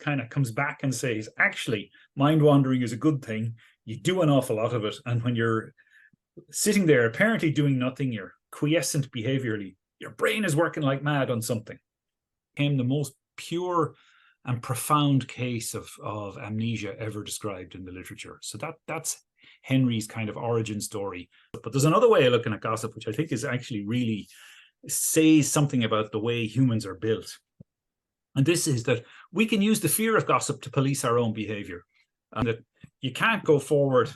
kind of comes back and says, actually, mind wandering is a good thing. You do an awful lot of it. And when you're sitting there apparently doing nothing, you're quiescent behaviorally, your brain is working like mad on something. Became the most pure and profound case of amnesia ever described in the literature. So that's Henry's kind of origin story. But there's another way of looking at gossip, which I think is actually really says something about the way humans are built. And this is that we can use the fear of gossip to police our own behavior. And that you can't go forward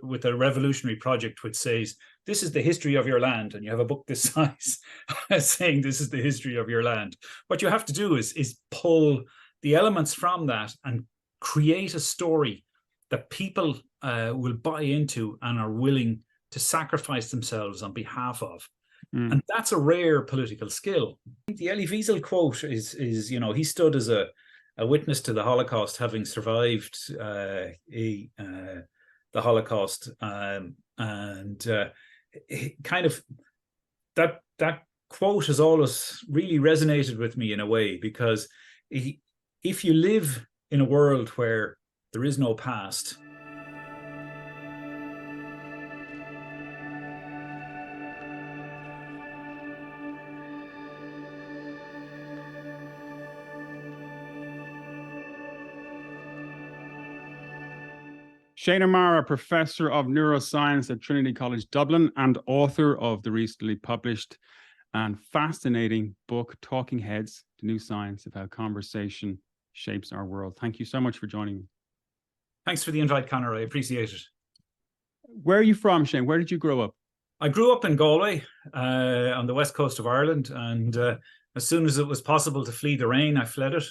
with a revolutionary project which says, this is the history of your land, and you have a book this size saying this is the history of your land. What you have to do is pull the elements from that and create a story that people will buy into and are willing to sacrifice themselves on behalf of. And that's a rare political skill. The Elie Wiesel quote is he stood as a witness to the Holocaust, having survived the Holocaust, and kind of that quote has always really resonated with me in a way, because if you live in a world where there is no past, Shane O'Mara, Professor of Neuroscience at Trinity College Dublin and author of the recently published and fascinating book, Talking Heads, The New Science of How Conversation Shapes Our World. Thank you so much for joining me. Thanks for the invite, Conor. I appreciate it. Where are you from, Shane? Where did you grow up? I grew up in Galway, on the west coast of Ireland. And as soon as it was possible to flee the rain, I fled it.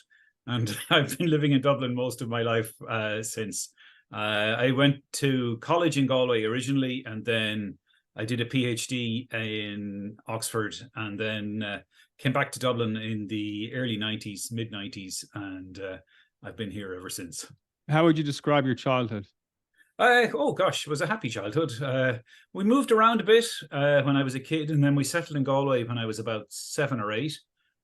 And I've been living in Dublin most of my life since. I went to college in Galway originally, and then I did a PhD in Oxford, and then came back to Dublin in the early 90s, mid 90s, and I've been here ever since. How would you describe your childhood? Oh gosh, it was a happy childhood. We moved around a bit when I was a kid, and then we settled in Galway when I was about 7 or 8.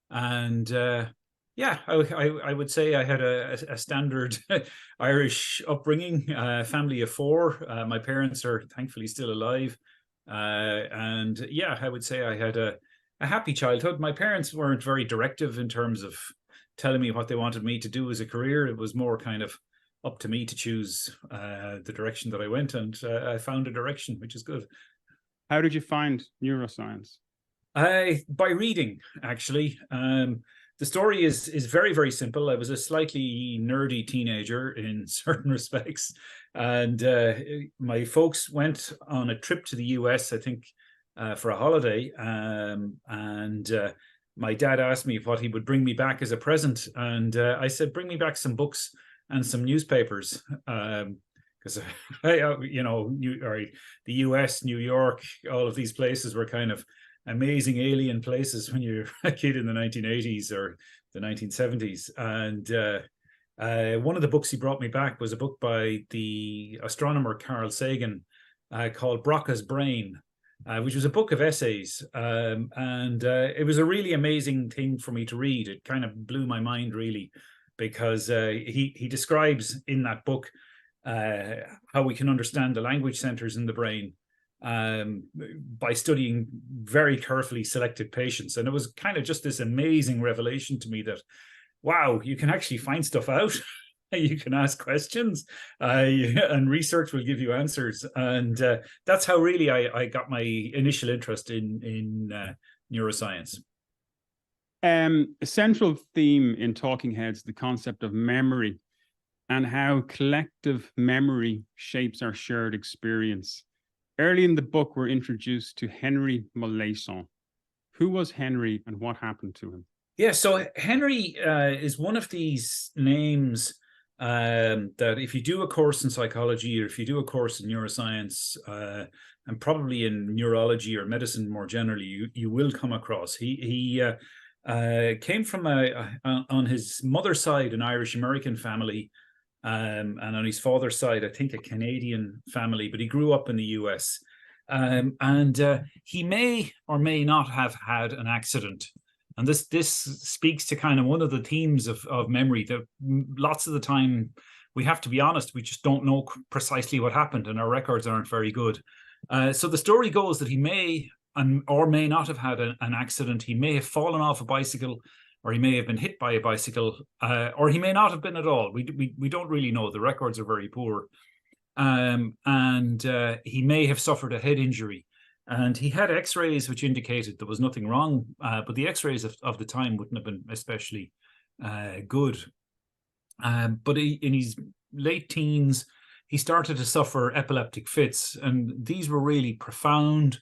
And yeah, I would say I had a standard Irish upbringing, family of 4. My parents are thankfully still alive. And yeah, I would say I had a happy childhood. My parents weren't very directive in terms of telling me what they wanted me to do as a career. It was more kind of up to me to choose the direction that I went, and I found a direction, which is good. How did you find neuroscience? By reading, actually. The story is very, very simple. I was a slightly nerdy teenager in certain respects, and my folks went on a trip to the US, I think, for a holiday, and my dad asked me what he would bring me back as a present, and I said, bring me back some books and some newspapers, because the US, New York, all of these places were kind of amazing alien places when you're a kid in the 1980s or the 1970s. And one of the books he brought me back was a book by the astronomer Carl Sagan called Broca's Brain, which was a book of essays. And it was a really amazing thing for me to read. It kind of blew my mind, really, because he describes in that book how we can understand the language centers in the brain by studying very carefully selected patients. And it was kind of just this amazing revelation to me that, wow, you can actually find stuff out. You can ask questions, and research will give you answers. And that's how really I got my initial interest in neuroscience. A central theme in Talking Heads, the concept of memory and how collective memory shapes our shared experience. Early in the book, we're introduced to Henry Molaison. Who was Henry and what happened to him? Yeah, so Henry is one of these names that if you do a course in psychology, or if you do a course in neuroscience, and probably in neurology or medicine more generally, you will come across. He came from on his mother's side, an Irish-American family, and on his father's side, I think a Canadian family, but he grew up in the US. And he may or may not have had an accident And this speaks to kind of one of the themes of memory, that lots of the time, we have to be honest, we just don't know precisely what happened, and our records aren't very good. So the story goes that he may or may not have had an accident. He may have fallen off a bicycle, or he may have been hit by a bicycle, or he may not have been at all. We don't really know. The records are very poor. And he may have suffered a head injury. And he had x-rays which indicated there was nothing wrong, but the x-rays of the time wouldn't have been especially good. But in his late teens, he started to suffer epileptic fits, and these were really profound.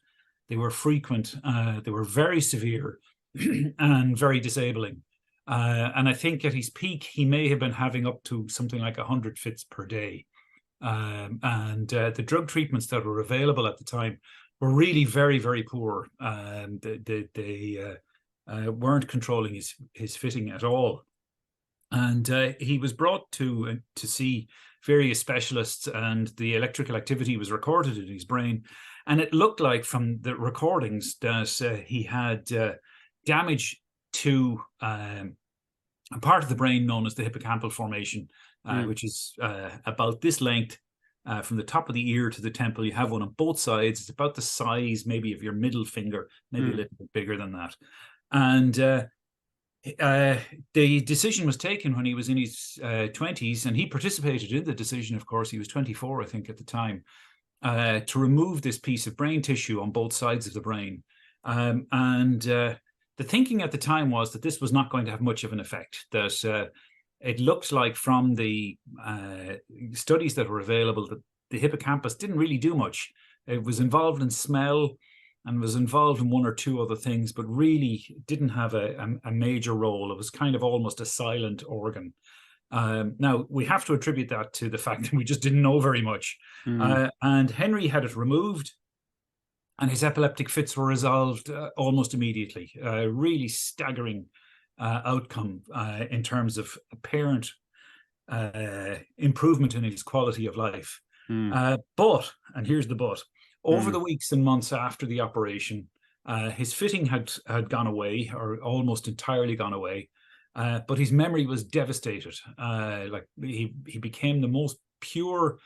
They were frequent. They were very severe and very disabling. And I think at his peak, he may have been having up to something like 100 fits per day. And the drug treatments that were available at the time were really very, very poor. They weren't controlling his fitting at all. And he was brought to see various specialists, and the electrical activity was recorded in his brain. And it looked like from the recordings that he had damage to a part of the brain known as the hippocampal formation, which is about this length from the top of the ear to the temple. You have one on both sides. It's about the size maybe of your middle finger, maybe a little bit bigger than that. And the decision was taken when he was in his 20s, and he participated in the decision, of course. He was 24, I think, at the time, to remove this piece of brain tissue on both sides of the brain. The thinking at the time was that this was not going to have much of an effect, that it looked like from the studies that were available that the hippocampus didn't really do much. It was involved in smell and was involved in one or two other things, but really didn't have a major role. It was kind of almost a silent organ. Now, we have to attribute that to the fact that we just didn't know very much. And Henry had it removed, and his epileptic fits were resolved almost immediately. Really staggering outcome in terms of apparent improvement in his quality of life. But, and here's the but, over the weeks and months after the operation, his fitting had gone away, or almost entirely gone away, but his memory was devastated. Like he became the most pure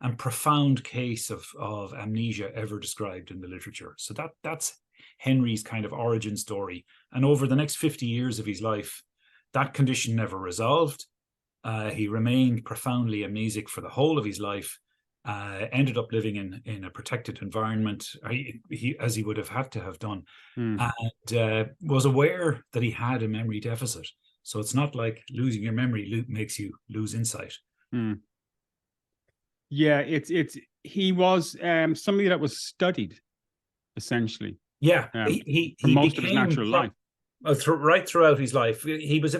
and profound case of amnesia ever described in the literature. So that's Henry's kind of origin story. And over the next 50 years of his life, that condition never resolved. He remained profoundly amnesic for the whole of his life. Ended up living in a protected environment, as he would have had to have done, and was aware that he had a memory deficit. So it's not like losing your memory makes you lose insight. Yeah, he was somebody that was studied, essentially. Yeah, for most of his natural life. Right throughout his life, he was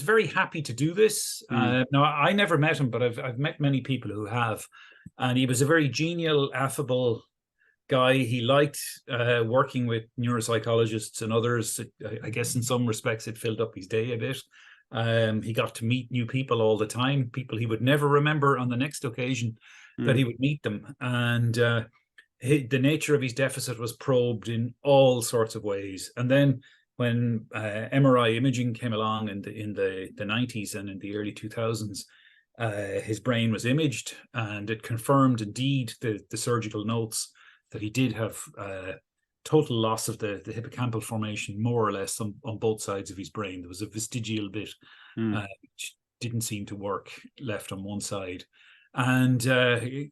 very happy to do this. Now, I never met him, but I've met many people who have, and he was a very genial, affable guy. He liked working with neuropsychologists and others. I guess in some respects it filled up his day a bit. He got to meet new people all the time, people he would never remember on the next occasion that he would meet them. And the nature of his deficit was probed in all sorts of ways. And then when MRI imaging came along in the 90s and in the early 2000s, his brain was imaged, and it confirmed indeed the surgical notes that he did have total loss of the hippocampal formation, more or less, on both sides of his brain. There was a vestigial bit which didn't seem to work left on one side. And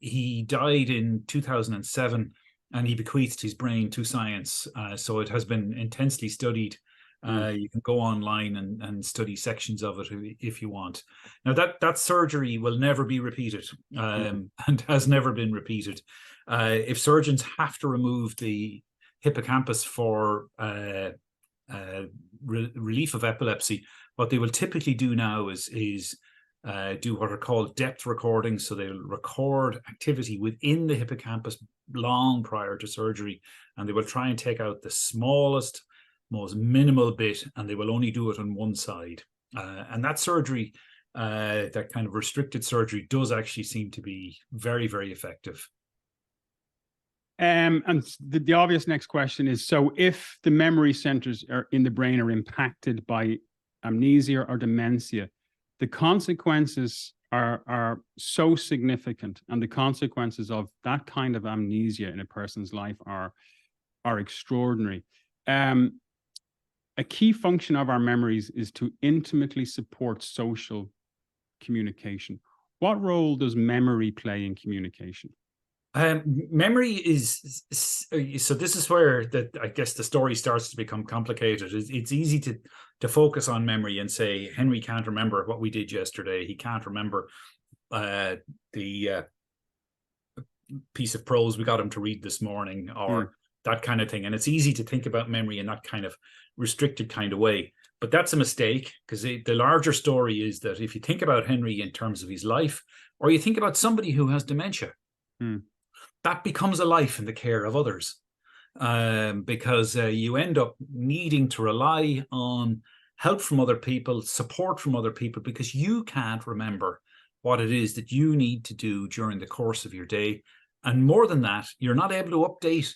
he died in 2007, and he bequeathed his brain to science. So it has been intensely studied. You can go online and study sections of it if you want. Now, that surgery will never be repeated, and has never been repeated. If surgeons have to remove the hippocampus for relief of epilepsy, what they will typically do now is do what are called depth recordings. So they'll record activity within the hippocampus long prior to surgery, and they will try and take out the smallest, most minimal bit, and they will only do it on one side. And that surgery, that kind of restricted surgery, does actually seem to be very, very effective. And the obvious next question is, so if the memory centers in the brain are impacted by amnesia or dementia, the consequences are so significant, and the consequences of that kind of amnesia in a person's life are extraordinary. A key function of our memories is to intimately support social communication. What role does memory play in communication? Memory is so. This is where I guess the story starts to become complicated. It's easy to focus on memory and say Henry can't remember what we did yesterday. He can't remember the piece of prose we got him to read this morning, or that kind of thing. And it's easy to think about memory in that kind of restricted kind of way. But that's a mistake, because the larger story is that if you think about Henry in terms of his life, or you think about somebody who has dementia, that becomes a life in the care of others, because you end up needing to rely on help from other people, support from other people, because you can't remember what it is that you need to do during the course of your day. And more than that, you're not able to update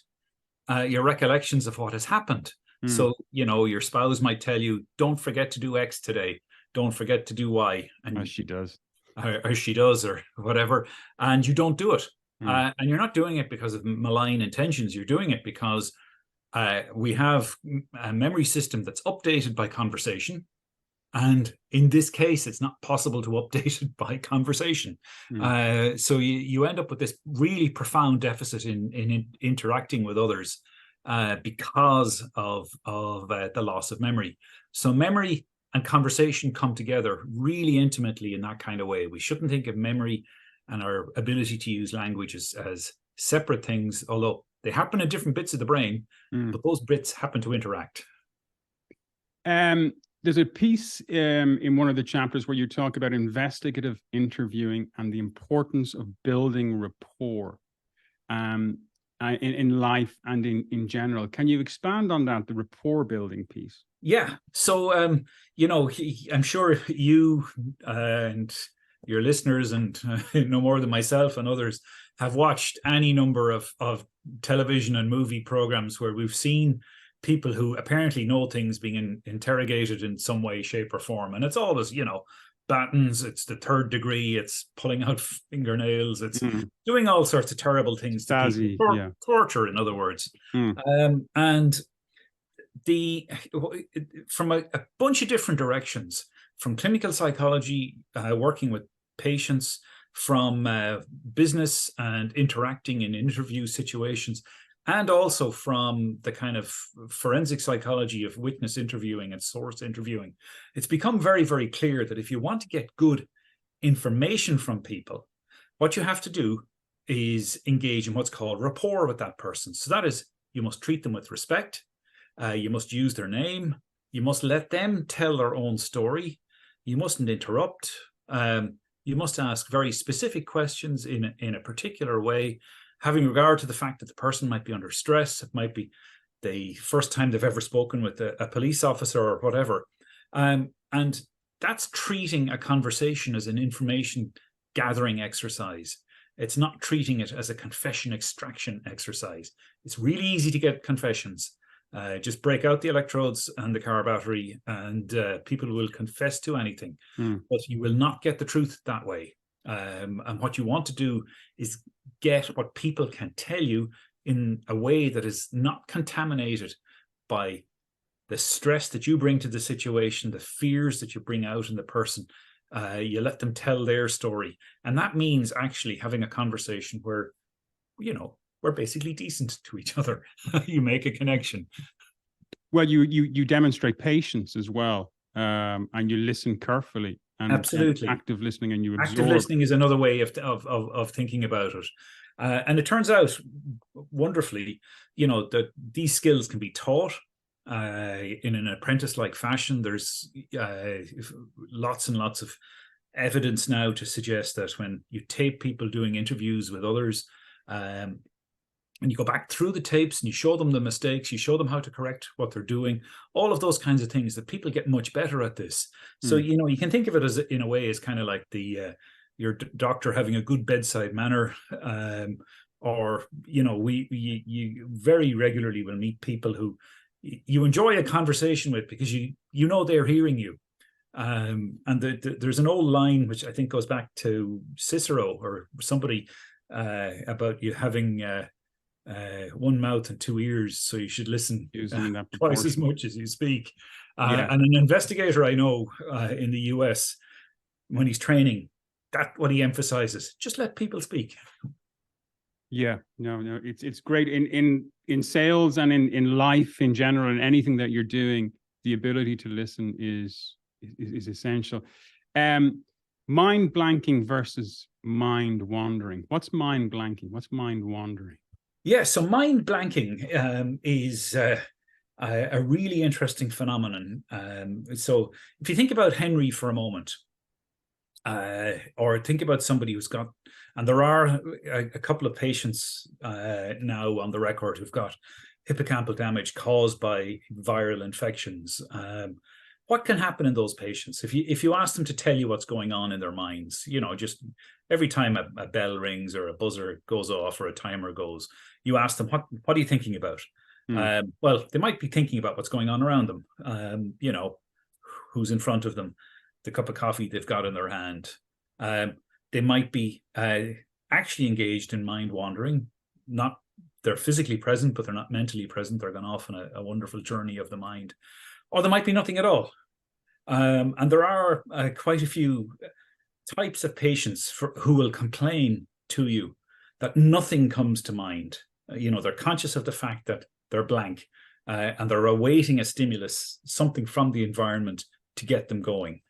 your recollections of what has happened. So, your spouse might tell you, don't forget to do X today. Don't forget to do Y. And as she does. Or she does, or whatever. And you don't do it. And you're not doing it because of malign intentions. You're doing it because we have a memory system that's updated by conversation. And in this case, it's not possible to update it by conversation. So you end up with this really profound deficit in interacting with others because of the loss of memory. So memory and conversation come together really intimately in that kind of way. We shouldn't think of memory and our ability to use language as separate things, although they happen in different bits of the brain, but those bits happen to interact. There's a piece in one of the chapters where you talk about investigative interviewing and the importance of building rapport in life and in general. Can you expand on that, the rapport building piece? Yeah. So, I'm sure you and your listeners, and no more than myself and others, have watched any number of television and movie programs where we've seen people who apparently know things being interrogated in some way, shape, or form. And it's always, batons, it's the third degree, it's pulling out fingernails, it's doing all sorts of terrible things to people. Torture, in other words. And from a bunch of different directions, from clinical psychology, working with patients, from business and interacting in interview situations, and also from the kind of forensic psychology of witness interviewing and source interviewing, it's become very, very clear that if you want to get good information from people, what you have to do is engage in what's called rapport with that person. So that is, you must treat them with respect. You must use their name. You must let them tell their own story. You mustn't interrupt. You must ask very specific questions in a particular way, having regard to the fact that the person might be under stress. It might be the first time they've ever spoken with a police officer or whatever. And that's treating a conversation as an information gathering exercise. It's not treating it as a confession extraction exercise. It's really easy to get confessions. Just break out the electrodes and the car battery, and people will confess to anything. But you will not get the truth that way. And what you want to do is get what people can tell you in a way that is not contaminated by the stress that you bring to the situation, the fears that you bring out in the person. You let them tell their story. And that means actually having a conversation where, we're basically decent to each other. You make a connection. Well, you demonstrate patience as well, and you listen carefully. Absolutely. And active listening, and you absorb. Active listening is another way of thinking about it. And it turns out wonderfully, that these skills can be taught in an apprentice-like fashion. There's lots and lots of evidence now to suggest that when you tape people doing interviews with others, and you go back through the tapes and you show them the mistakes, you show them how to correct what they're doing, all of those kinds of things, that people get much better at this. So, you can think of it as, in a way, as kind of like your doctor having a good bedside manner, or you very regularly will meet people who you enjoy a conversation with because you know they're hearing you. And there's an old line which I think goes back to Cicero or somebody about you having one mouth and two ears, so you should listen twice as much as you speak. And an investigator I know in the US, when he's training, that's what he emphasizes: just let people speak. Yeah, no, it's great in sales and in life in general, and anything that you're doing. The ability to listen is essential. Mind blanking versus mind wandering. What's mind blanking? What's mind wandering? Yeah, so mind blanking is a really interesting phenomenon. So if you think about Henry for a moment, or think about somebody who's got, and there are a couple of patients now on the record who've got hippocampal damage caused by viral infections. What can happen in those patients if you ask them to tell you what's going on in their minds? Just every time a bell rings or a buzzer goes off or a timer goes, you ask them, what are you thinking about? Well, they might be thinking about what's going on around them. Who's in front of them, the cup of coffee they've got in their hand. They might be actually engaged in mind wandering. They're physically present, but they're not mentally present. They're gone off on a wonderful journey of the mind. Or there might be nothing at all. And there are quite a few types of patients who will complain to you that nothing comes to mind. They're conscious of the fact that they're blank and they're awaiting a stimulus, something from the environment to get them going.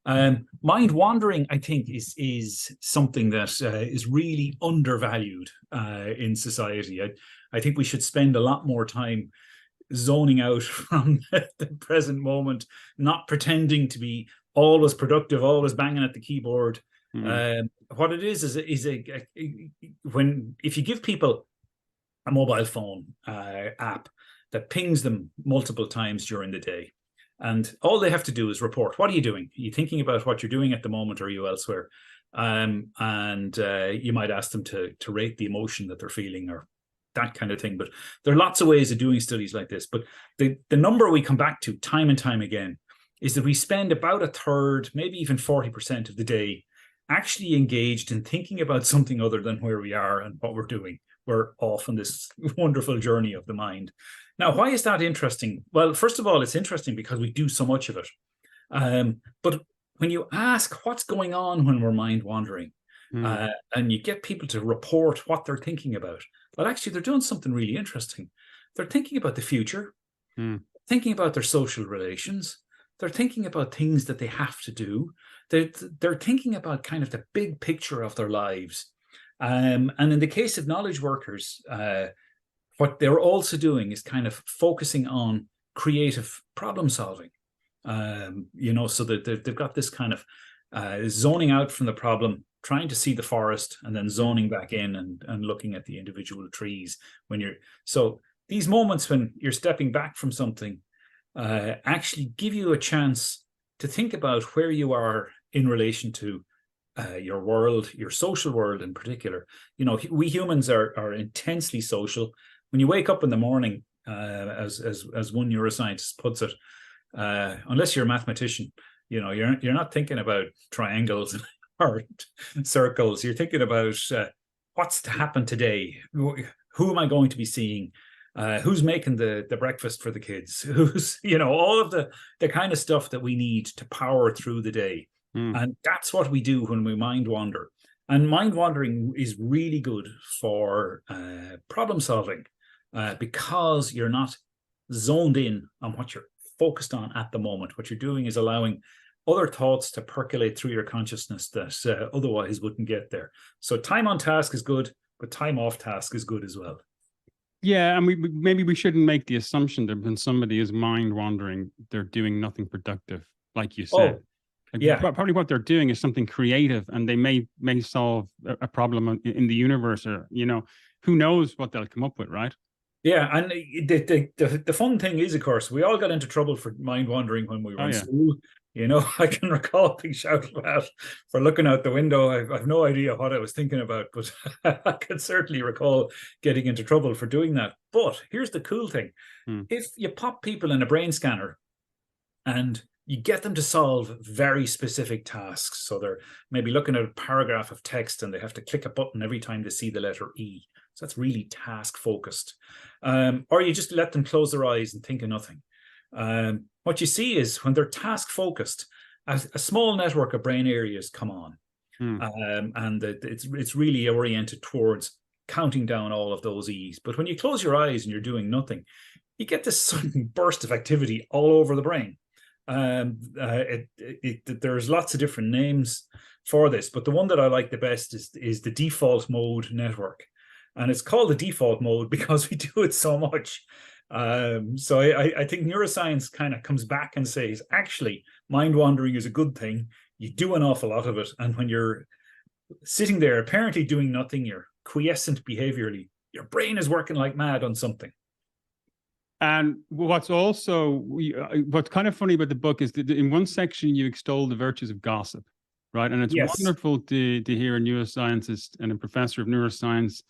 Mind wandering, I think, is something that is really undervalued in society. I think we should spend a lot more time zoning out from the present moment, not pretending to be always productive, always banging at the keyboard. What it is if you give people a mobile phone app that pings them multiple times during the day, and all they have to do is report. What are you doing? Are you thinking about what you're doing at the moment, or are you elsewhere? And you might ask them to rate the emotion that they're feeling, or that kind of thing. But there are lots of ways of doing studies like this. But the number we come back to time and time again is that we spend about a third, maybe even 40% of the day actually engaged in thinking about something other than where we are and what we're doing. We're off on this wonderful journey of the mind. Now, why is that interesting? Well, first of all, it's interesting because we do so much of it. But when you ask what's going on when we're mind wandering, and you get people to report what they're thinking about, well, actually, they're doing something really interesting. They're thinking about the future, thinking about their social relations. They're thinking about things that they have to do. They're thinking about kind of the big picture of their lives. And in the case of knowledge workers, what they're also doing is kind of focusing on creative problem solving. So that they've got this kind of zoning out from the problem, trying to see the forest, and then zoning back in and looking at the individual trees. So these moments when you're stepping back from something actually give you a chance to think about where you are in relation to your world, your social world in particular. We humans are intensely social. When you wake up in the morning, as one neuroscientist puts it, unless you're a mathematician, you're not thinking about triangles or circles. You're thinking about what's to happen today. Who am I going to be seeing? Who's making the breakfast for the kids? Who's, all of the kind of stuff that we need to power through the day. And that's what we do when we mind wander. And mind wandering is really good for problem solving because you're not zoned in on what you're focused on at the moment. What you're doing is allowing other thoughts to percolate through your consciousness that otherwise wouldn't get there. So time on task is good, but time off task is good as well. Yeah, and maybe we shouldn't make the assumption that when somebody is mind wandering, they're doing nothing productive, like you said. Probably what they're doing is something creative, and they may solve a problem in the universe, or who knows what they'll come up with, right? Yeah, and the fun thing is, of course, we all got into trouble for mind wandering when we were in school. I can recall being shouted at for looking out the window. I've no idea what I was thinking about, but I can certainly recall getting into trouble for doing that. But here's the cool thing. If you pop people in a brain scanner and you get them to solve very specific tasks, so they're maybe looking at a paragraph of text and they have to click a button every time they see the letter E. So that's really task focused. Or you just let them close their eyes and think of nothing. What you see is when they're task focused, a small network of brain areas come on, and it's really oriented towards counting down all of those E's. But when you close your eyes and you're doing nothing, you get this sudden burst of activity all over the brain. There's lots of different names for this, but the one that I like the best is the default mode network, and it's called the default mode because we do it so much. So I think neuroscience kind of comes back and says, actually, mind wandering is a good thing. You do an awful lot of it. And when you're sitting there apparently doing nothing, you're quiescent behaviorally, your brain is working like mad on something. And what's kind of funny about the book is that in one section you extol the virtues of gossip, right? And it's wonderful to hear a neuroscientist and a professor of neuroscience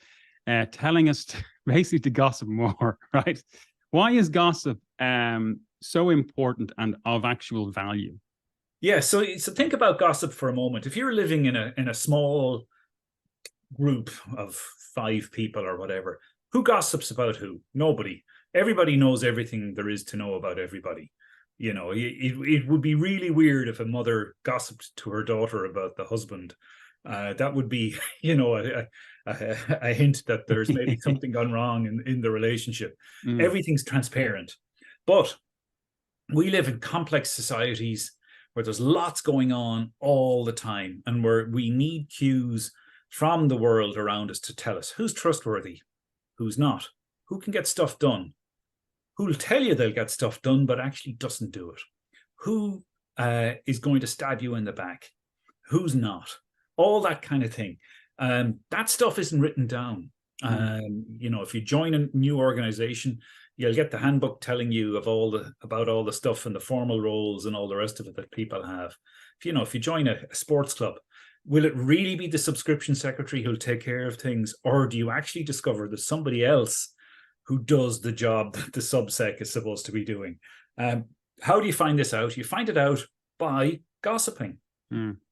telling us basically to gossip more, right? Why is gossip so important and of actual value? Yeah, so think about gossip for a moment. If you're living in a small group of 5 people or whatever, who gossips about who? Nobody. Everybody knows everything there is to know about everybody. It would be really weird if a mother gossiped to her daughter about the husband. That would be, a hint that there's maybe something gone wrong in the relationship. Everything's transparent. But we live in complex societies where there's lots going on all the time, and where we need cues from the world around us to tell us who's trustworthy, who's not, who can get stuff done, who'll tell you they'll get stuff done but actually doesn't do it, who is going to stab you in the back, who's not, all that kind of thing. That stuff isn't written down. If you join a new organization, you'll get the handbook telling you about all the stuff and the formal roles and all the rest of it that people have. If you join a sports club, will it really be the subscription secretary who'll take care of things, or do you actually discover there's somebody else who does the job that the subsec is supposed to be doing? How do you find this out? You find it out by gossiping.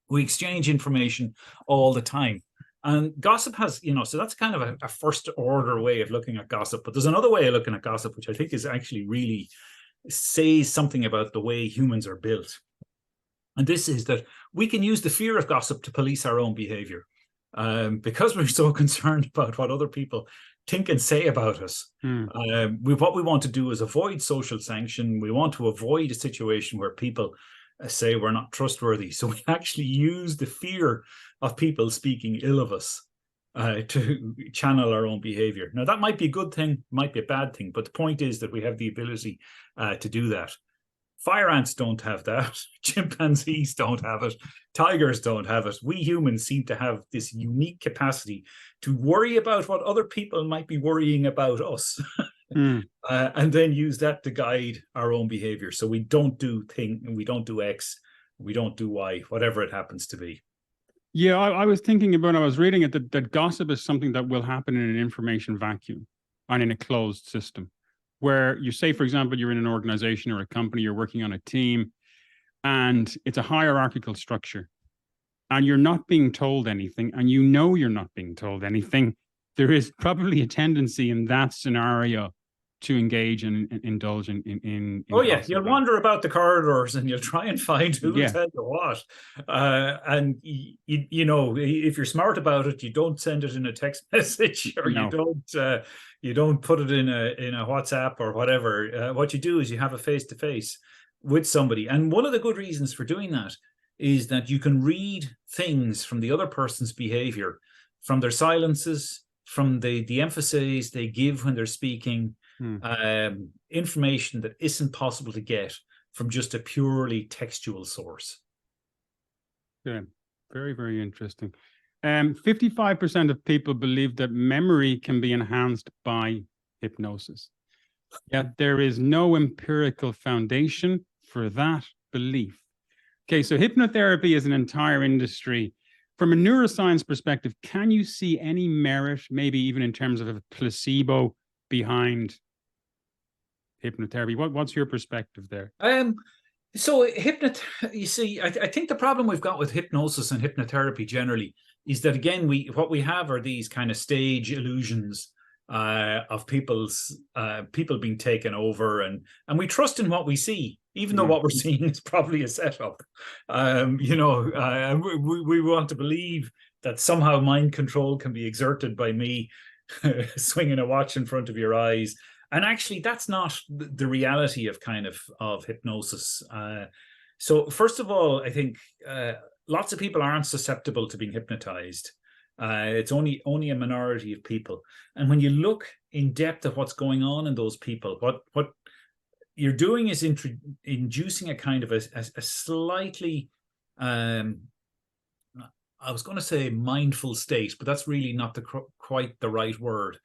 We exchange information all the time. And gossip has, so that's kind of a first order way of looking at gossip. But there's another way of looking at gossip, which I think is actually really says something about the way humans are built. And this is that we can use the fear of gossip to police our own behavior. Because we're so concerned about what other people think and say about us. What we want to do is avoid social sanction. We want to avoid a situation where people say we're not trustworthy. So we actually use the fear of people speaking ill of us to channel our own behavior. Now, that might be a good thing, might be a bad thing, but the point is that we have the ability to do that. Fire ants don't have that. Chimpanzees don't have it. Tigers don't have it. We humans seem to have this unique capacity to worry about what other people might be worrying about us. And then use that to guide our own behavior. So we don't do we don't do X, we don't do Y, whatever it happens to be. Yeah, I was thinking about, I was reading it, that gossip is something that will happen in an information vacuum and in a closed system, where you say, for example, you're in an organization or a company, you're working on a team, and it's a hierarchical structure, and you're not being told anything, and you're not being told anything. There is probably a tendency in that scenario to engage and indulge in oh yeah, you'll wander about the corridors and you'll try and find who will tell you what. And if you're smart about it, you don't send it in a text message, or you don't put it in a WhatsApp or whatever. What you do is you have a face-to-face with somebody. And one of the good reasons for doing that is that you can read things from the other person's behavior, from their silences, from the emphasis they give when they're speaking, information that isn't possible to get from just a purely textual source. Yeah, very, very interesting. 55% of people believe that memory can be enhanced by hypnosis. Yet there is no empirical foundation for that belief. Okay, so hypnotherapy is an entire industry. From a neuroscience perspective, can you see any merit, maybe even in terms of a placebo, behind hypnotherapy? What's your perspective there? So you see, I think the problem we've got with hypnosis and hypnotherapy generally is that, again, what we have are these kind of stage illusions of people being taken over, and we trust in what we see, even though what we're seeing is probably a setup. We want to believe that somehow mind control can be exerted by me swinging a watch in front of your eyes. And actually, that's not the reality of hypnosis. So first of all, I think lots of people aren't susceptible to being hypnotized. It's only a minority of people. And when you look in depth at what's going on in those people, what you're doing is inducing a kind of a slightly, I was going to say mindful state, but that's really not quite the right word.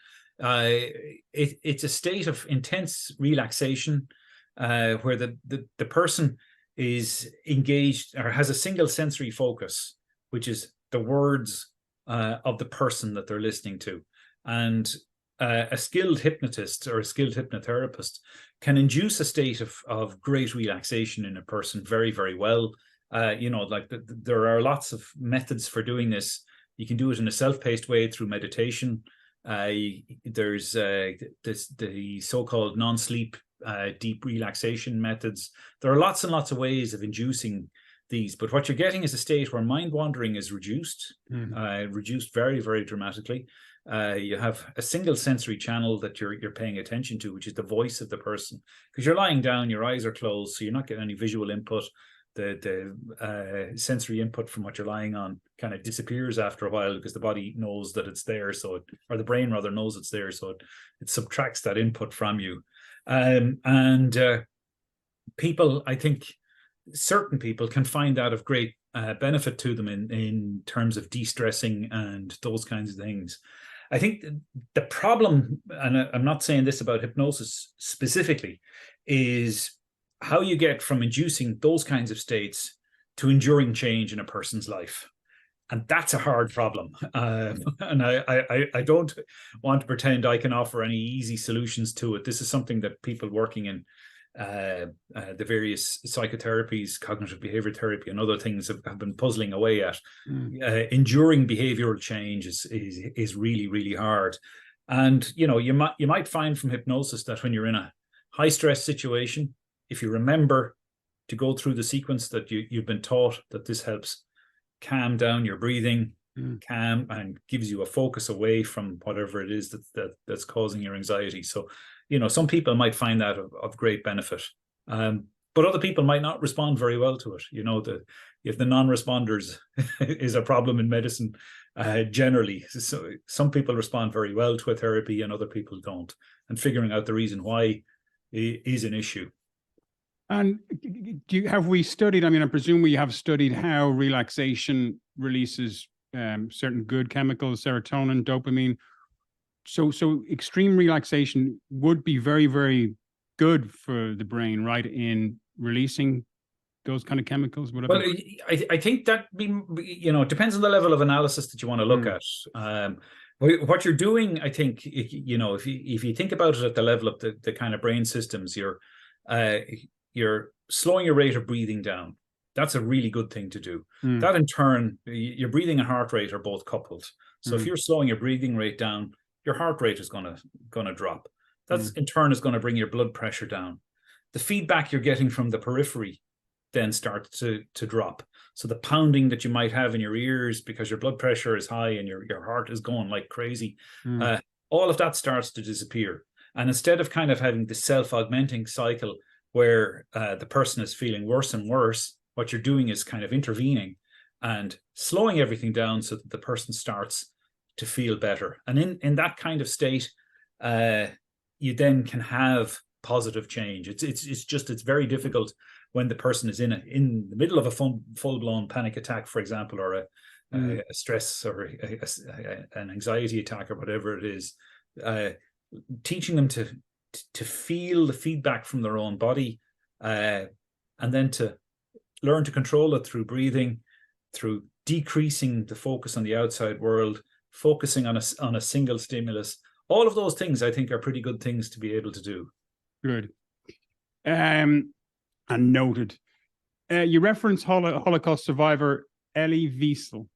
It's a state of intense relaxation where the person is engaged or has a single sensory focus, which is the words of the person that they're listening to. And a skilled hypnotist or a skilled hypnotherapist can induce a state of great relaxation in a person very, very well. There are lots of methods for doing this. You can do it in a self-paced way through meditation. There's the so-called non-sleep deep relaxation methods. There are lots and lots of ways of inducing these, but what you're getting is a state where mind wandering is reduced very, very dramatically. You have a single sensory channel that you're paying attention to, which is the voice of the person, because you're lying down, your eyes are closed, so you're not getting any visual input. The sensory input from what you're lying on kind of disappears after a while, because the body knows that it's there, or the brain rather knows it's there, so it subtracts that input from you. People, I think certain people can find that of great benefit to them in terms of de-stressing and those kinds of things. I think the problem, and I'm not saying this about hypnosis specifically, is how you get from inducing those kinds of states to enduring change in a person's life. And that's a hard problem. And I don't want to pretend I can offer any easy solutions to it. This is something that people working in the various psychotherapies, cognitive behavior therapy, and other things have been puzzling away at. Enduring behavioral change is really, really hard. And you might find from hypnosis that when you're in a high stress situation, if you remember to go through the sequence that you've been taught, that this helps calm down your breathing, calm, and gives you a focus away from whatever it is that's causing your anxiety. So, some people might find that of great benefit, but other people might not respond very well to it. If the non-responders is a problem in medicine generally. So some people respond very well to a therapy and other people don't. And figuring out the reason why is an issue. And have we studied, I presume we have studied how relaxation releases certain good chemicals, serotonin, dopamine. So extreme relaxation would be very, very good for the brain, right, in releasing those kind of chemicals? Well, I think that it depends on the level of analysis that you want to look at. What you're doing, I think, if you think about it at the level of the kind of brain systems, you're slowing your rate of breathing down. That's a really good thing to do. That in turn, your breathing and heart rate are both coupled. So if you're slowing your breathing rate down, your heart rate is going to drop. That's in turn is going to bring your blood pressure down. The feedback you're getting from the periphery then starts to drop. So the pounding that you might have in your ears because your blood pressure is high and your heart is going like crazy, all of that starts to disappear. And instead of kind of having the self-augmenting cycle where the person is feeling worse and worse, what you're doing is kind of intervening and slowing everything down so that the person starts to feel better. And in that kind of state, you then can have positive change. It's very difficult when the person is in the middle of a full-blown panic attack, for example, or a stress or an anxiety attack or whatever it is. Teaching them to feel the feedback from their own body, and then to learn to control it through breathing, through decreasing the focus on the outside world, focusing on a single stimulus. All of those things, I think, are pretty good things to be able to do. Good. And noted. You reference Holocaust survivor Elie Wiesel.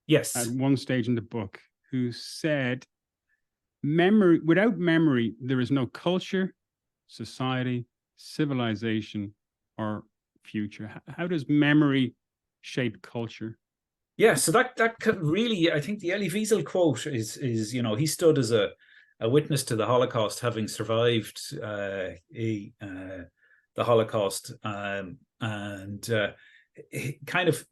Yes. At one stage in the book, who said, without memory, there is no culture, society, civilization, or future. How does memory shape culture? Yeah, so that could really, I think the Elie Wiesel quote is he stood as a witness to the Holocaust, having survived the Holocaust, and kind of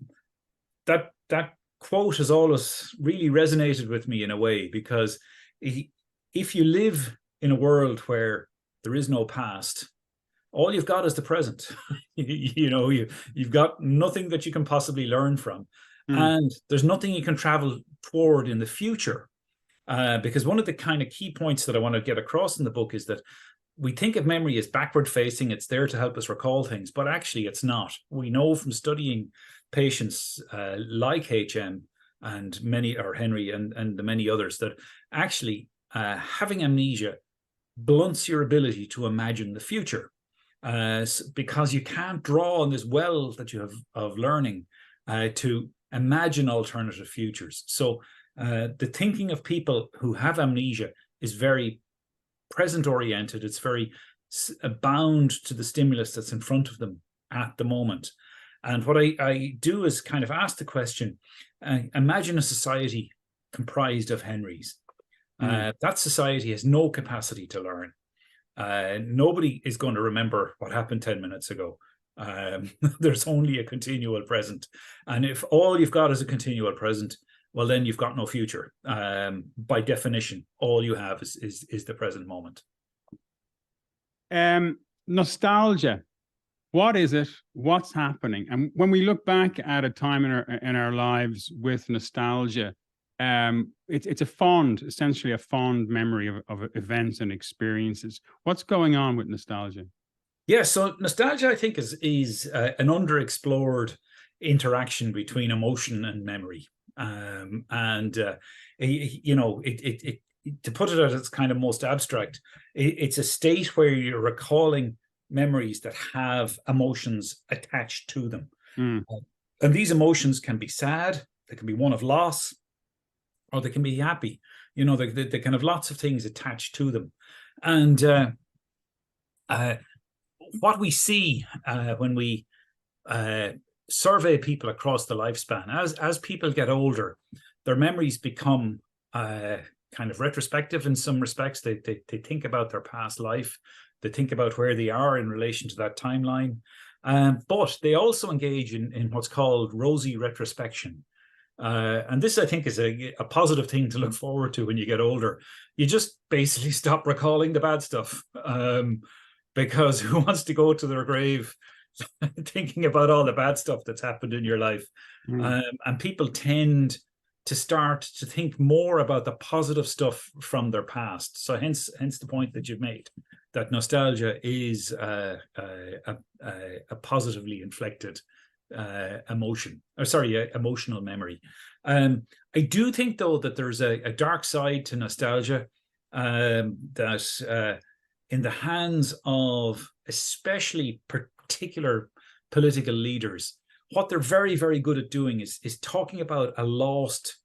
that quote has always really resonated with me in a way, because if you live in a world where there is no past, all you've got is the present. You've got nothing that you can possibly learn from. And there's nothing you can travel toward in the future. Because one of the kind of key points that I want to get across in the book is that we think of memory as backward facing. It's there to help us recall things, but actually it's not. We know from studying patients like HM and Henry and the many others that actually having amnesia blunts your ability to imagine the future, because you can't draw on this well that you have of learning to imagine alternative futures. So the thinking of people who have amnesia is very present oriented. It's very bound to the stimulus that's in front of them at the moment. And what I do is kind of ask the question, imagine a society comprised of Henrys. That society has no capacity to learn. Nobody is going to remember what happened 10 minutes ago. There's only a continual present. And if all you've got is a continual present, well, then you've got no future. By definition, all you have is the present moment. Nostalgia. What is it? What's happening? And when we look back at a time in our lives with nostalgia, it's essentially a fond memory of events and experiences. What's going on with nostalgia? Yeah, so nostalgia, I think, is an underexplored interaction between emotion and memory. To put it at its kind of most abstract, it's a state where you're recalling memories that have emotions attached to them. And these emotions can be sad, they can be one of loss, or they can be happy. They can have lots of things attached to them. And what we see when we survey people across the lifespan, as people get older, their memories become kind of retrospective in some respects. They think about their past life. They think about where they are in relation to that timeline. But they also engage in what's called rosy retrospection. And this, I think, is a positive thing to look forward to when you get older. You just basically stop recalling the bad stuff, because who wants to go to their grave thinking about all the bad stuff that's happened in your life? And people tend to start to think more about the positive stuff from their past. So hence the point that you've made, that nostalgia is a positively inflected emotional memory. I do think, though, that there's a dark side to nostalgia, that in the hands of especially particular political leaders, what they're very, very good at doing is talking about a lost,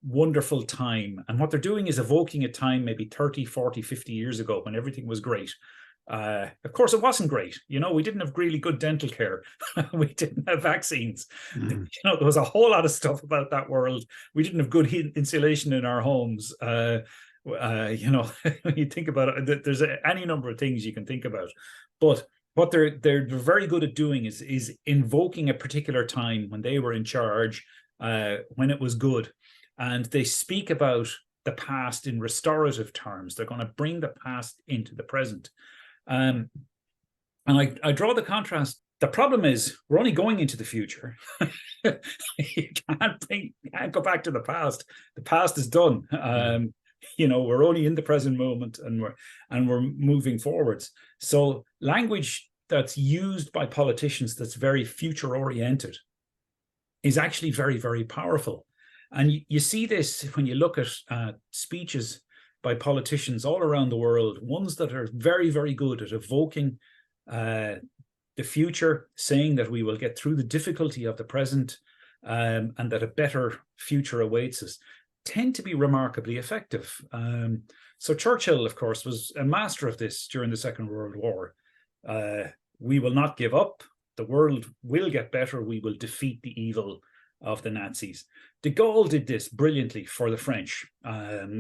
wonderful time. And what they're doing is evoking a time maybe 30, 40, 50 years ago when everything was great. Of course, it wasn't great. We didn't have really good dental care. We didn't have vaccines. There was a whole lot of stuff about that world. We didn't have good insulation in our homes. You think about it, there's any number of things you can think about. But what they're very good at doing is invoking a particular time when they were in charge, when it was good. And they speak about the past in restorative terms. They're going to bring the past into the present. And I draw the contrast. The problem is we're only going into the future. You can't go back to the past. The past is done. We're only in the present moment, and we're moving forwards. So language that's used by politicians that's very future oriented is actually very, very powerful. And you see this when you look at speeches by politicians all around the world, ones that are very, very good at evoking the future, saying that we will get through the difficulty of the present, and that a better future awaits us, tend to be remarkably effective. So Churchill, of course, was a master of this during the Second World War. We will not give up. The world will get better. We will defeat the evil of the Nazis. De Gaulle did this brilliantly for the French,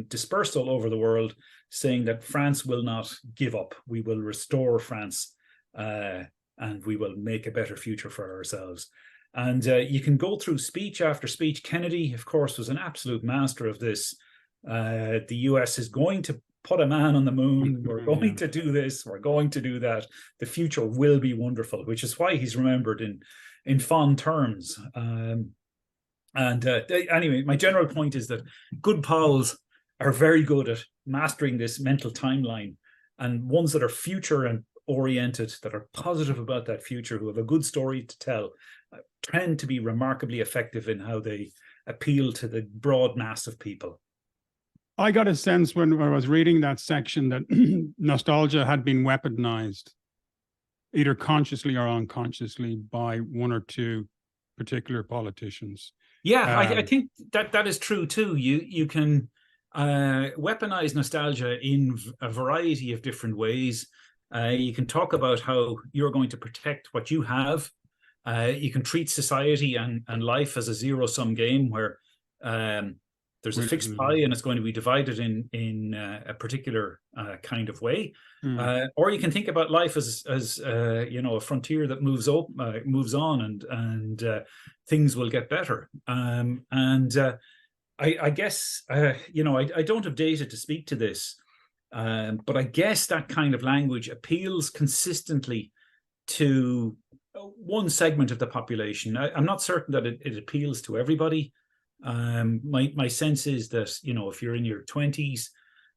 dispersed all over the world, saying that France will not give up. We will restore France, and we will make a better future for ourselves. And you can go through speech after speech. Kennedy, of course, was an absolute master of this. The US is going to put a man on the moon. We're going to do this. We're going to do that. The future will be wonderful, which is why he's remembered in fond terms. Anyway, my general point is that good pals are very good at mastering this mental timeline, and ones that are future and oriented, that are positive about that future, who have a good story to tell, tend to be remarkably effective in how they appeal to the broad mass of people. I got a sense when I was reading that section that nostalgia had been weaponized, either consciously or unconsciously, by one or two particular politicians. Yeah, I think that is true too. You can weaponize nostalgia in a variety of different ways. You can talk about how you're going to protect what you have. You can treat society and life as a zero-sum game where there's a fixed pie and it's going to be divided in a particular kind of way. Or you can think about life as a frontier that moves on, and things will get better. I guess I don't have data to speak to this, but I guess that kind of language appeals consistently to one segment of the population. I'm not certain that it appeals to everybody. My sense is that, if you're in your 20s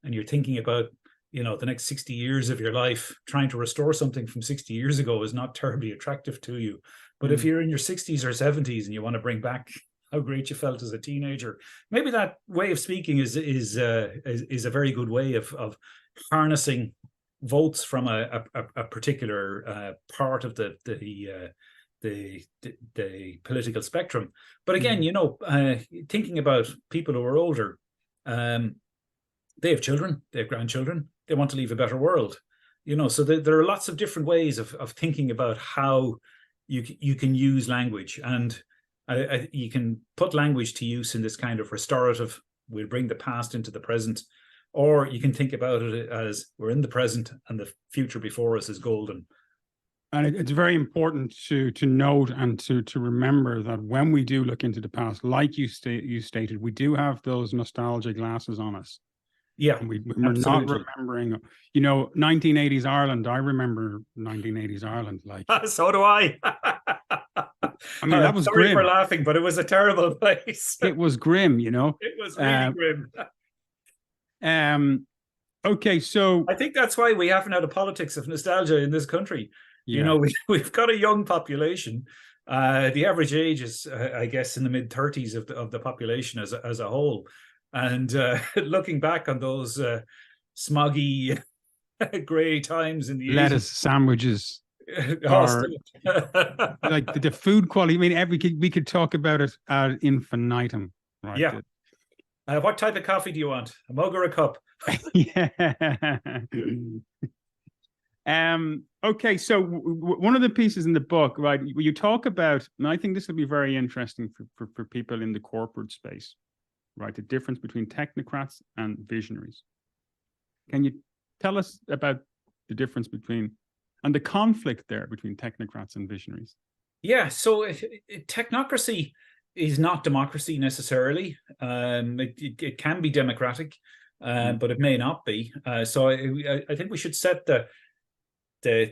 and you're thinking about, the next 60 years of your life, trying to restore something from 60 years ago is not terribly attractive to you. But if you're in your 60s or 70s and you want to bring back how great you felt as a teenager, maybe that way of speaking is a very good way of harnessing votes from a particular part of the political spectrum. But again, thinking about people who are older, they have children, they have grandchildren, they want to leave a better world. So there are lots of different ways of thinking about how you can use language, and you can put language to use in this kind of restorative, we'll bring the past into the present, or you can think about it as we're in the present and the future before us is golden. And it's very important to note and to remember that when we do look into the past, like you stated, we do have those nostalgia glasses on us. Yeah, and we're not remembering, 1980s Ireland. I remember 1980s Ireland. Like, so do I. I mean, that was sorry grim. for laughing, but it was a terrible place. It was grim, It was really grim. Okay, so I think that's why we haven't had a politics of nostalgia in this country. Yeah. We've got a young population. The average age is, I guess, in the mid-30s of the population as a whole. And looking back on those smoggy, grey times in the lettuce 80s, sandwiches, like the food quality. I mean, we could talk about it ad infinitum, right? Yeah. What type of coffee do you want? A mug or a cup? Yeah. Okay, so one of the pieces in the book, right, you talk about, and I think this will be very interesting for people in the corporate space, right, the difference between technocrats and visionaries. Can you tell us about the difference between, and the conflict there between technocrats and visionaries? Yeah, so technocracy is not democracy necessarily. It can be democratic, but it may not be. So I think we should set the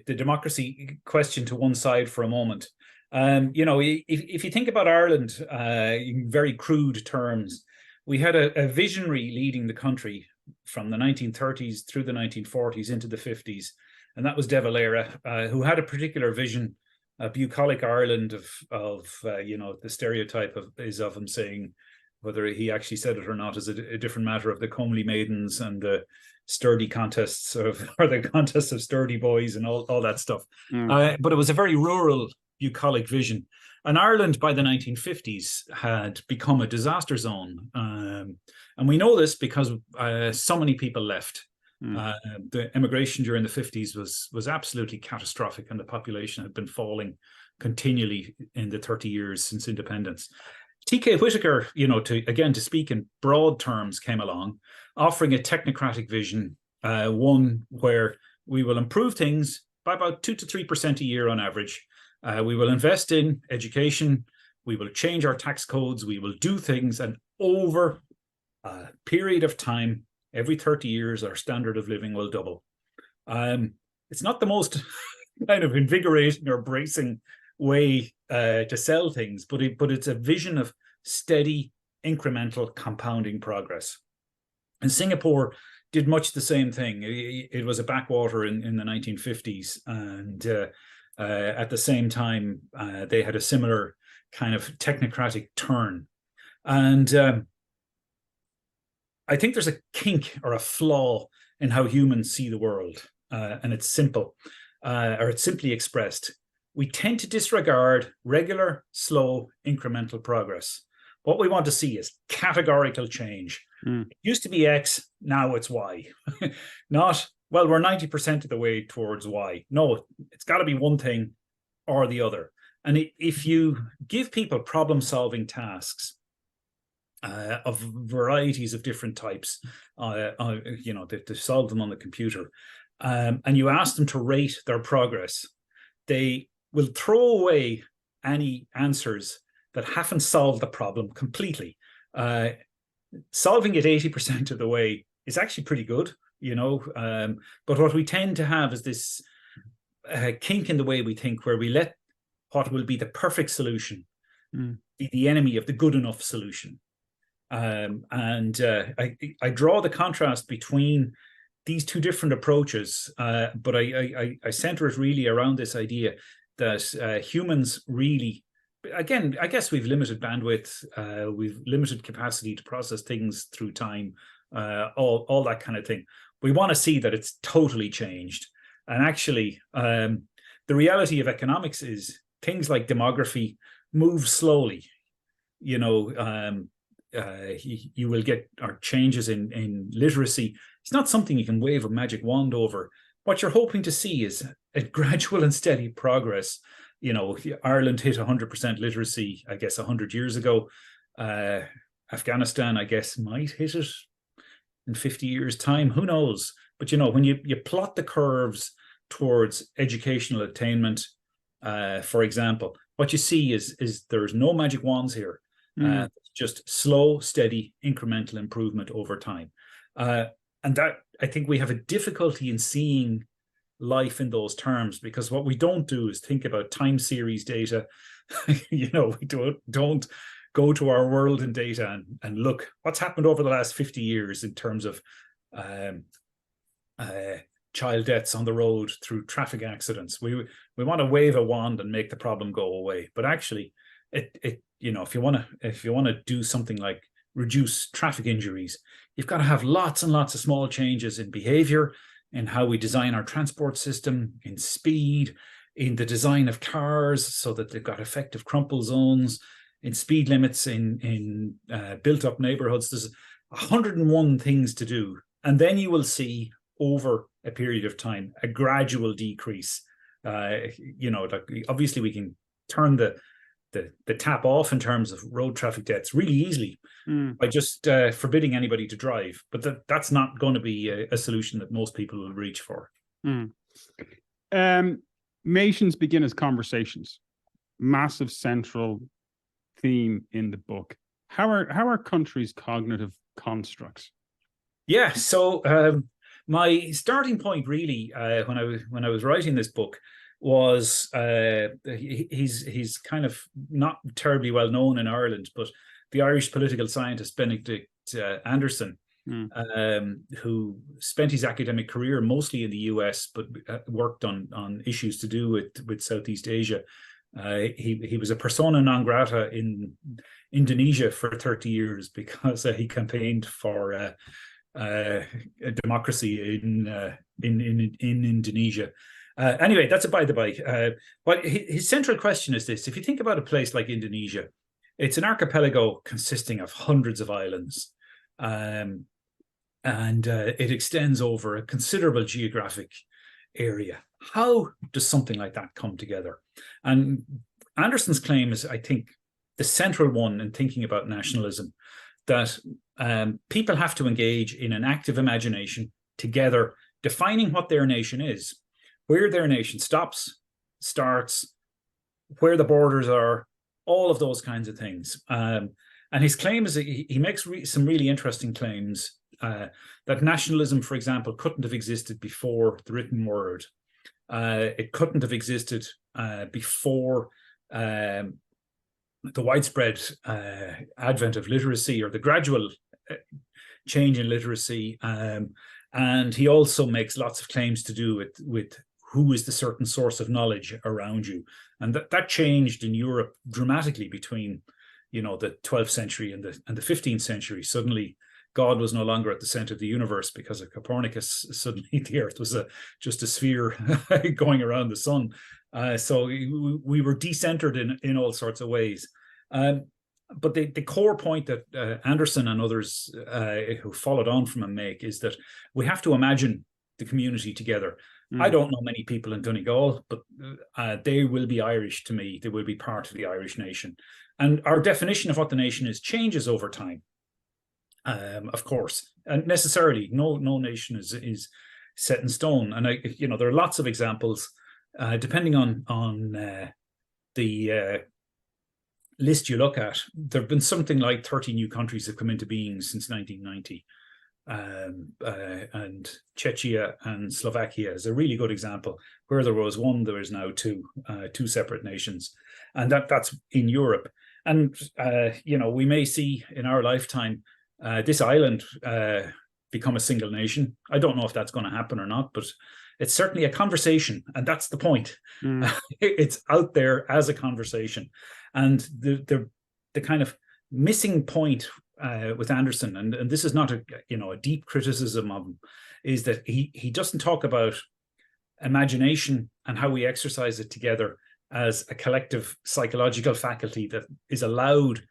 democracy question to one side for a moment. If you think about Ireland in very crude terms, we had a visionary leading the country from the 1930s through the 1940s into the 50s, and that was De Valera, who had a particular vision, a bucolic Ireland of the stereotype of him saying, whether he actually said it or not is a different matter, of the comely maidens and the sturdy contests or the contests of sturdy boys and all that stuff. But it was a very rural, bucolic vision. And Ireland by the 1950s had become a disaster zone. And we know this because so many people left. The immigration during the 50s was absolutely catastrophic, and the population had been falling continually in the 30 years since independence. T.K. Whitaker, to speak in broad terms, came along, offering a technocratic vision, one where we will improve things by about 2 to 3% a year on average. We will invest in education. We will change our tax codes. We will do things, and over a period of time, every 30 years, our standard of living will double. It's not the most kind of invigorating or bracing way to sell things, but it's a vision of steady, incremental, compounding progress. And Singapore did much the same thing. It was a backwater in the 1950s, and at the same time, they had a similar kind of technocratic turn. And I think there's a kink or a flaw in how humans see the world, and it's simple, or it's simply expressed. We tend to disregard regular, slow, incremental progress. What we want to see is categorical change. It used to be X, now it's Y. Not, well, we're 90% of the way towards Y. No, it's got to be one thing or the other. And if you give people problem-solving tasks of varieties of different types, to solve them on the computer, and you ask them to rate their progress, they will throw away any answers that haven't solved the problem completely. Solving it 80% of the way is actually pretty good, but what we tend to have is this kink in the way we think, where we let what will be the perfect solution be the enemy of the good enough solution. I draw the contrast between these two different approaches, but I center it really around this idea that humans really, again, I guess we've limited bandwidth, we've limited capacity to process things through time, all that kind of thing. We want to see that it's totally changed. And actually, the reality of economics is things like demography move slowly. You will get changes in literacy. It's not something you can wave a magic wand over. What you're hoping to see is a gradual and steady progress. Ireland hit 100% literacy, I guess, 100 years ago. Afghanistan, I guess, might hit it in 50 years' time. Who knows? But, when you plot the curves towards educational attainment, for example, what you see is there's no magic wands here. Just slow, steady, incremental improvement over time. And that, I think we have a difficulty in seeing life in those terms, because what we don't do is think about time series data. We don't go to our world in data and look what's happened over the last 50 years in terms of child deaths on the road through traffic accidents. We want to wave a wand and make the problem go away, but actually, if you want to do something like reduce traffic injuries, you've got to have lots and lots of small changes in behavior, in how we design our transport system, in speed, in the design of cars so that they've got effective crumple zones, in speed limits, in built-up neighborhoods. There's 101 things to do. And then you will see over a period of time a gradual decrease. Obviously we can turn the tap off in terms of road traffic deaths really easily by just forbidding anybody to drive. But that's not going to be a solution that most people will reach for. Nations begin as conversations. Massive central theme in the book. How are countries cognitive constructs? Yeah, so my starting point really when I was writing this book was he's kind of not terribly well known in Ireland, but the Irish political scientist Benedict Anderson who spent his academic career mostly in the US, but worked on issues to do with Southeast Asia. He was a persona non grata in Indonesia for 30 years because he campaigned for a democracy in Indonesia. Anyway, that's a by the by. But his central question is this: if you think about a place like Indonesia, it's an archipelago consisting of hundreds of islands. And it extends over a considerable geographic area. How does something like that come together? And Anderson's claim is, I think, the central one in thinking about nationalism, that people have to engage in an active imagination together, defining what their nation is, where their nation stops, starts, where the borders are, all of those kinds of things. And his claim is that he makes some really interesting claims. That nationalism, for example, couldn't have existed before the written word. It couldn't have existed before the widespread advent of literacy, or the gradual change in literacy. And he also makes lots of claims to do with who is the certain source of knowledge around you. And that changed in Europe dramatically between, the 12th century and the 15th century. Suddenly, God was no longer at the center of the universe because of Copernicus. Suddenly the earth was just a sphere going around the sun. So we were decentered in all sorts of ways. But the core point that Anderson and others who followed on from him make is that we have to imagine the community together. I don't know many people in Donegal, but they will be Irish to me. They will be part of the Irish nation. And our definition of what the nation is changes over time. Of course, and necessarily, no nation is set in stone. And there are lots of examples, depending on the list you look at. There have been something like 30 new countries have come into being since 1990, and Czechia and Slovakia is a really good example. Where there was one, there is now two separate nations, and that's in Europe. And we may see in our lifetime this island become a single nation. I don't know if that's going to happen or not, but it's certainly a conversation, and that's the point. It's out there as a conversation. And the kind of missing point with Anderson, and this is not a deep criticism of him, is that he doesn't talk about imagination and how we exercise it together as a collective psychological faculty that is allowed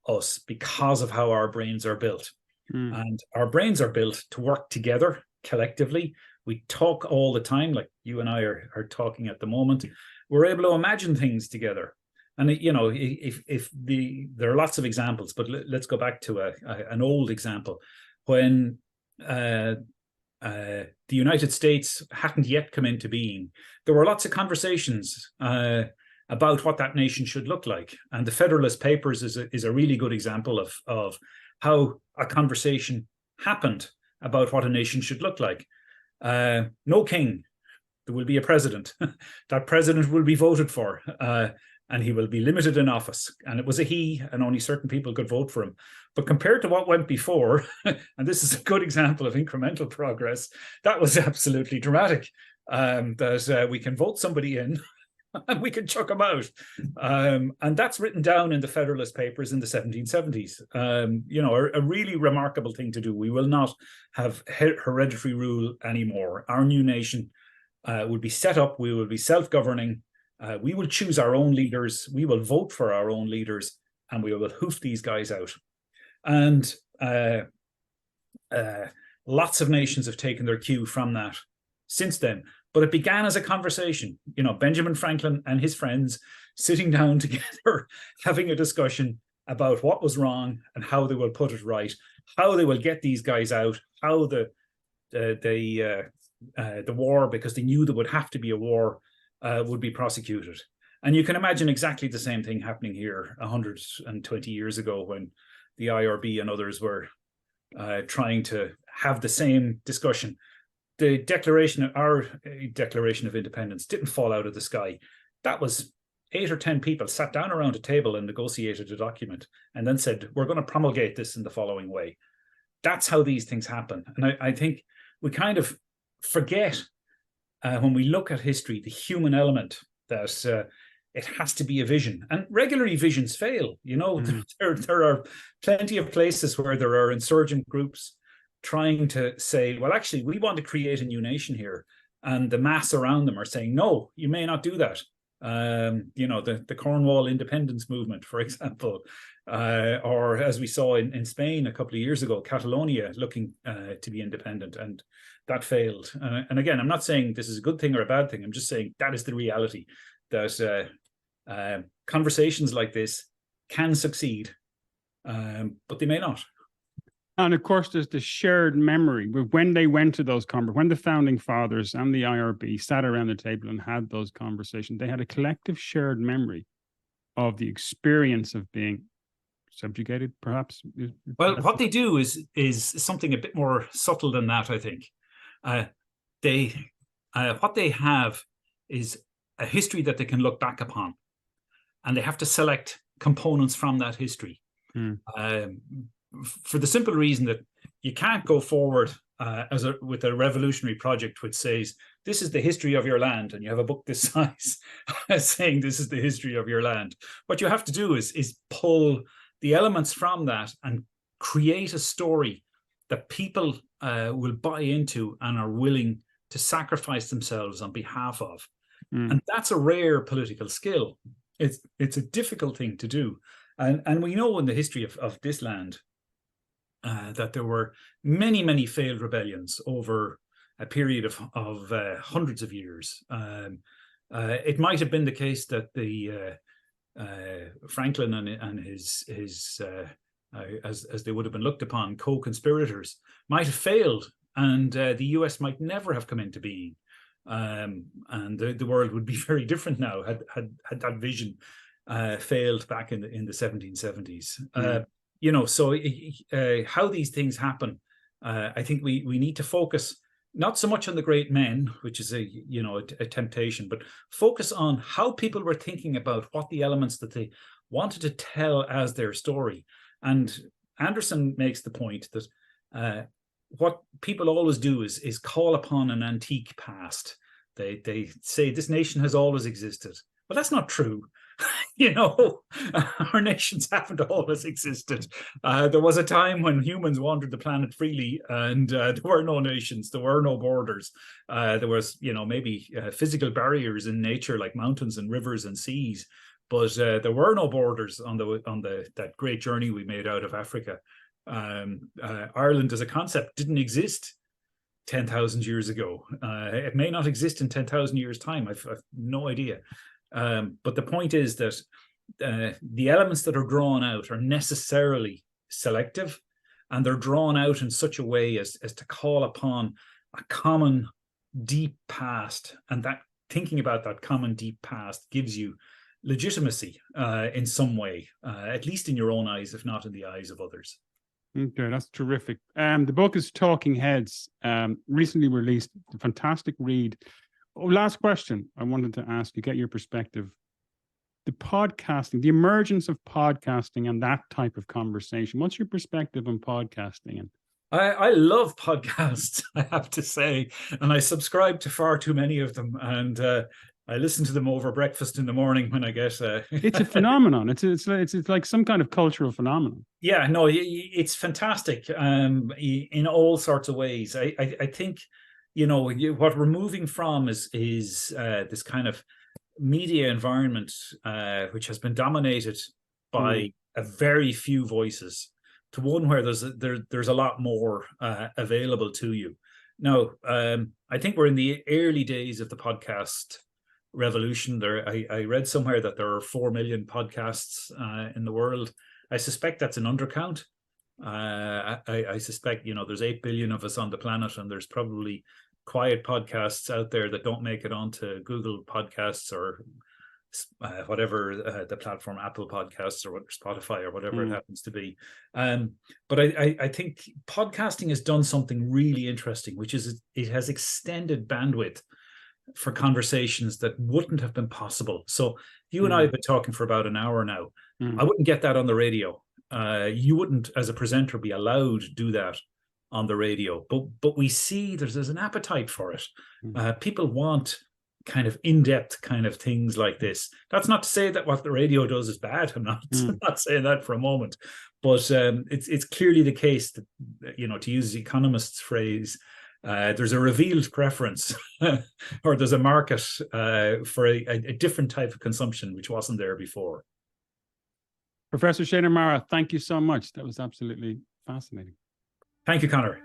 us because of how our brains are built. And our brains are built to work together collectively. We talk all the time, like you and I are talking at the moment. We're able to imagine things together. And there are lots of examples, but let's go back to an old example. When the United States hadn't yet come into being, there were lots of conversations about what that nation should look like. And the Federalist Papers is a really good example of how a conversation happened about what a nation should look like. No king, there will be a president. That president will be voted for, and he will be limited in office. And it was a he, and only certain people could vote for him. But compared to what went before, and this is a good example of incremental progress, that was absolutely dramatic. That we can vote somebody in, and we can chuck them out. And that's written down in the Federalist Papers in the 1770s. A really remarkable thing to do. We will not have hereditary rule anymore. Our new nation will be set up. We will be self-governing. We will choose our own leaders. We will vote for our own leaders, and we will hoof these guys out. And lots of nations have taken their cue from that since then. But it began as a conversation, Benjamin Franklin and his friends sitting down together, having a discussion about what was wrong and how they will put it right, how they will get these guys out, how the war, because they knew there would have to be a war, would be prosecuted. And you can imagine exactly the same thing happening here 120 years ago when the IRB and others were trying to have the same discussion. Our Declaration of Independence didn't fall out of the sky. That was 8 or 10 people sat down around a table and negotiated a document and then said, we're going to promulgate this in the following way. that's how these things happen. And I think we kind of forget when we look at history, the human element, that it has to be a vision. And regularly visions fail. There are plenty of places where there are insurgent groups trying to say, well, actually, we want to create a new nation here. And the mass around them are saying, no, you may not do that. The Cornwall independence movement, for example, or as we saw in Spain a couple of years ago, Catalonia looking to be independent, and that failed. And again, I'm not saying this is a good thing or a bad thing. I'm just saying that is the reality, that conversations like this can succeed, but they may not. And of course, there's the shared memory. When they went to those conversations, when the founding fathers and the IRB sat around the table and had those conversations, they had a collective shared memory of the experience of being subjugated, perhaps. Well, what they do is something a bit more subtle than that, I think. What they have is a history that they can look back upon, and they have to select components from that history. For the simple reason that you can't go forward with a revolutionary project which says, this is the history of your land, and you have a book this size saying this is the history of your land. What you have to do is pull the elements from that and create a story that people will buy into and are willing to sacrifice themselves on behalf of. And that's a rare political skill. It's a difficult thing to do. And we know in the history of this land that there were many, many failed rebellions over a period of hundreds of years. It might have been the case that the Franklin and his as they would have been looked upon, co-conspirators might have failed, and the US might never have come into being. And the world would be very different now had that vision failed back in the 1770s. So how these things happen, I think we need to focus not so much on the great men, which is a temptation, but focus on how people were thinking about what the elements that they wanted to tell as their story. And Anderson makes the point that what people always do is call upon an antique past. They say this nation has always existed. Well, that's not true. Our nations haven't always existed. There was a time when humans wandered the planet freely, and there were no nations, there were no borders. There was, maybe physical barriers in nature like mountains and rivers and seas, but there were no borders on that great journey we made out of Africa. Ireland as a concept didn't exist 10,000 years ago. It may not exist in 10,000 years' time. I've no idea. But the point is that the elements that are drawn out are necessarily selective, and they're drawn out in such a way as to call upon a common deep past, and that thinking about that common deep past gives you legitimacy in some way, at least in your own eyes, if not in the eyes of others. Okay, that's terrific. The book is Talking Heads, recently released. A fantastic read. Last question I wanted to ask you, get your perspective. The podcasting, the emergence of podcasting and that type of conversation. What's your perspective on podcasting? I love podcasts, I have to say, and I subscribe to far too many of them, and I listen to them over breakfast in the morning when I get. It's a phenomenon. It's like some kind of cultural phenomenon. Yeah, no, it's fantastic in all sorts of ways. I think. What we're moving from is this kind of media environment which has been dominated by a very few voices to one where there's a lot more available to you. Now, I think we're in the early days of the podcast revolution. I read somewhere that there are 4 million podcasts in the world. I suspect that's an undercount. I suspect, there's 8 billion of us on the planet, and there's probably quiet podcasts out there that don't make it onto Google Podcasts or whatever the platform, Apple Podcasts or Spotify or whatever it happens to be. But I think podcasting has done something really interesting, which is it has extended bandwidth for conversations that wouldn't have been possible. So you and I have been talking for about an hour now. I wouldn't get that on the radio. You wouldn't, as a presenter, be allowed to do that on the radio, but we see there's an appetite for it. People want kind of in-depth kind of things like this. That's not to say that what the radio does is bad. I'm not saying that for a moment, but it's clearly the case that, you know, to use the economist's phrase, there's a revealed preference or there's a market for a different type of consumption which wasn't there before. Professor Shane O'Mara, thank you so much. That was absolutely fascinating. Thank you, Conor.